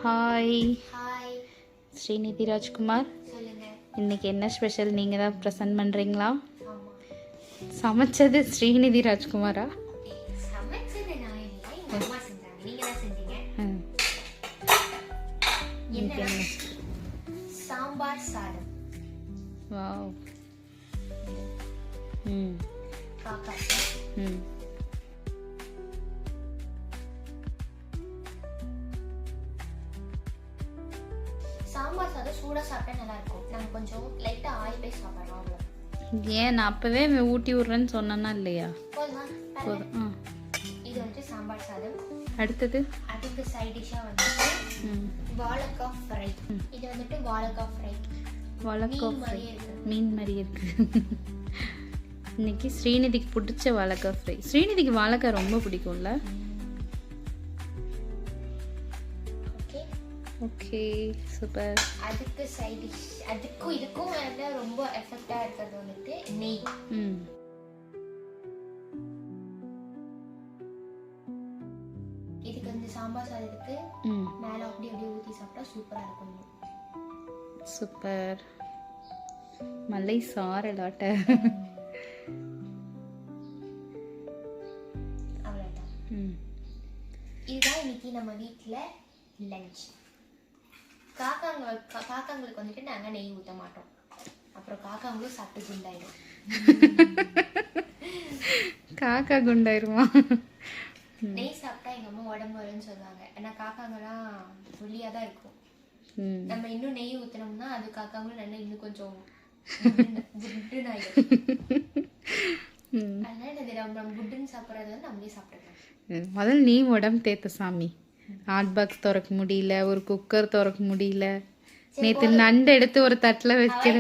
Hi, hi. Srinidhi Rajkumar. சொல்லுங்க. இன்னைக்கு என்ன ஸ்பெஷல்? நீங்கள் தான் ப்ரெசென்ட் பண்ணுறீங்களா? ஆமா. சமைச்சது ஸ்ரீநிதி ராஜ்குமாரா? சமைச்சது நான் இல்லை, எங்க அம்மா செஞ்சாங்க. நீங்க தான் செஞ்சீங்க. இன்னைக்கு என்ன? என்ன? சாம்பார் சாதம். வாவ். காக்கா. சாம்பார் சாதம் சூடா சாப்பிட்டா நல்லா இருக்கும். நாங்க கொஞ்சம் லைட்டா ஆயில் பேஸ்ட் சாப்பிடுறோம் அவ்வளோ. ஏன் நான் அப்போவே ஊட்டி விட்றேன்னு சொன்னேன்னா இல்லையா? போதுமா? போதும். இது வந்து சாம்பார் சாதம். அடுத்தது அதுக்கு சைட் டிஷ்ஷா வந்து வாழைக்காய் ஃப்ரை. இது வந்துட்டு வாழைக்காய் ஃப்ரை. வாழைக்காய் ஃப்ரை. மாதிரியே இருக்கு. மீன் மாதிரி இருக்கு. இன்னைக்கு ஸ்ரீநிதிக்கு பிடிச்ச வாழைக்காய் ஃப்ரை. ஸ்ரீநிதிக்கு வாழைக்காய் ரொம்ப பிடிக்கும்ல? Okay okay, super. அதுக்கு சைட் டிஷ், அதுக்கும் இதுக்கும் வந்து ரொம்ப எஃபெக்டா இருக்கிறது வந்துட்டு நெய். இதுக்கு வந்து சாம்பார் சாதத்துக்கு மேல அப்படியே அப்படியே ஊத்தி சாப்பிட்டா சூப்பரா இருக்கும். சூப்பர். மலை சாரலாட்ட. அவ்வளவுதான். இதுதான் இன்னைக்கு நம்ம வீட்ல லஞ்ச். காக்காங்களுக்கு வந்துட்டு நாங்க நெய் ஊத்த மாட்டோம். அப்புறம் காக்காங்களும் சாப்பிட்டு குண்டாயிடும். காக்கா குண்டாயிருமா? நெய் சாப்பிட்டா எங்க அம்மா உடம்பு வரும்னு சொல்லுவாங்க. ஏன்னா காக்காங்கலாம் ஒல்லியா தான் இருக்கும். நம்ம இன்னும் நெய் ஊத்தினோம்னா அது காக்காங்களும் நல்லா இன்னும் கொஞ்சம் குட்டுன்னு ஆயிடும். அதனால நம்ம குட்டுன்னு சாப்பிட்றது வந்து நம்மளே சாப்பிட்டுக்கலாம். முதல்ல நீ உடம்பு தேத்த சாமி. ஹாட் பாக்ஸ் திறக்க முடியல, ஒரு குக்கர் திறக்க முடியல. நேற்று நண்டு எடுத்து ஒரு தட்டில் வைக்கிற,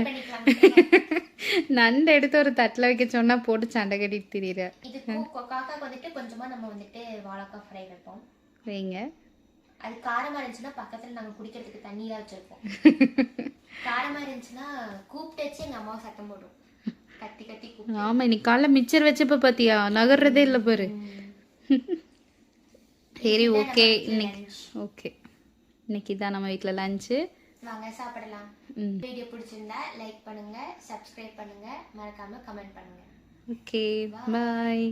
நண்டு எடுத்து ஒரு தட்டில் வைக்க சொன்னா போட்டு சண்டை கட்டிட்டு திரியிற. இதுக்கு காக்காக்கு வந்துட்டு கொஞ்சமா நம்ம வந்துட்டு வாழைக்காய் ஃப்ரை வைப்போம். வைங்க. அது காரமா இருந்துச்சுன்னா பக்கத்துல நாங்க குடிக்கிறதுக்கு தண்ணி தான் வச்சிருப்போம். காரமா இருந்துச்சுன்னா கூப்பிட்டு வச்சு எங்க அம்மாவை சத்தம் போடும். கத்தி கத்தி கூப்பிட்டு. ஆமா, இன்னைக்கு காலைல மிச்சர் வச்சப்ப பாத்தியா, நகர்றதே இல்லை பாரு. சரி, ஓகே. இன்னைக்கு ஓகே, இன்னைக்கு தான் நம்ம வீட்டில் லஞ்சு. வாங்க சாப்பிடலாம். வீடியோ பிடிச்சிருந்தா லைக் பண்ணுங்க, சப்ஸ்கிரைப் பண்ணுங்க, மறக்காம கமெண்ட் பண்ணுங்க. ஓகே, பாய்.